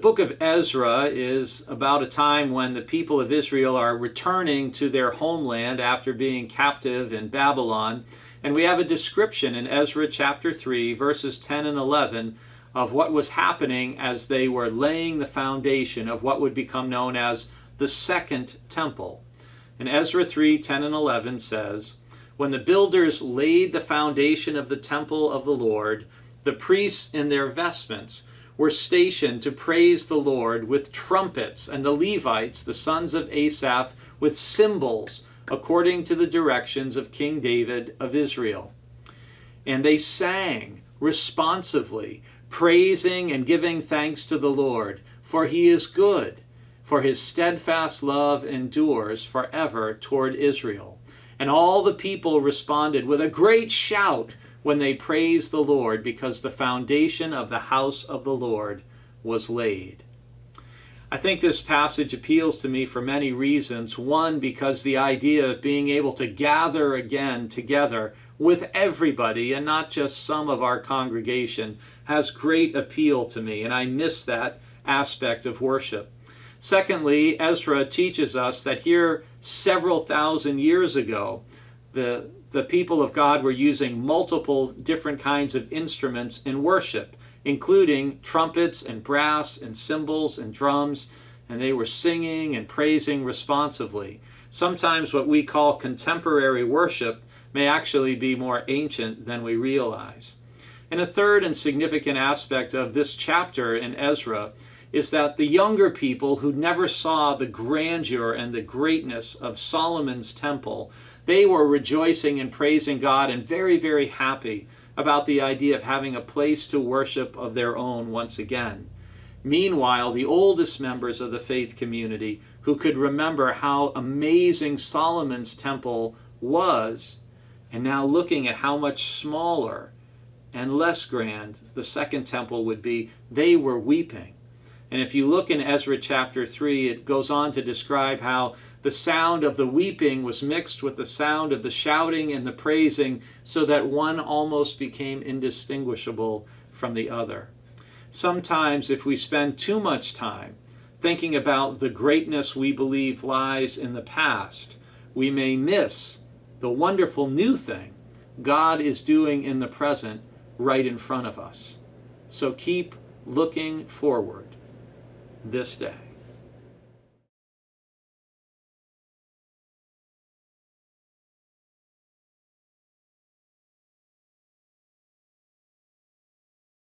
book of Ezra is about a time when the people of Israel are returning to their homeland after being captive in Babylon. And we have a description in Ezra chapter 3, verses 10 and 11, of what was happening as they were laying the foundation of what would become known as the Second Temple. And Ezra 3, 10 and 11 says, "When the builders laid the foundation of the temple of the Lord, the priests in their vestments were stationed to praise the Lord with trumpets, and the Levites, the sons of Asaph, with cymbals, according to the directions of King David of Israel. And they sang responsively, praising and giving thanks to the Lord, for he is good, for his steadfast love endures forever toward Israel. And all the people responded with a great shout when they praised the Lord, because the foundation of the house of the Lord was laid." I think this passage appeals to me for many reasons. One, because the idea of being able to gather again together with everybody and not just some of our congregation has great appeal to me, and I miss that aspect of worship. Secondly, Ezra teaches us that here several thousand years ago, the people of God were using multiple different kinds of instruments in worship, including trumpets and brass and cymbals and drums, and they were singing and praising responsively. Sometimes what we call contemporary worship may actually be more ancient than we realize. And a third and significant aspect of this chapter in Ezra is that the younger people who never saw the grandeur and the greatness of Solomon's temple, they were rejoicing and praising God and very, very happy about the idea of having a place to worship of their own once again. Meanwhile, the oldest members of the faith community, who could remember how amazing Solomon's temple was, and now looking at how much smaller and less grand the second temple would be, they were weeping. And if you look in Ezra chapter 3, it goes on to describe how the sound of the weeping was mixed with the sound of the shouting and the praising, so that one almost became indistinguishable from the other. Sometimes if we spend too much time thinking about the greatness we believe lies in the past, we may miss the wonderful new thing God is doing in the present right in front of us. So keep looking forward this day.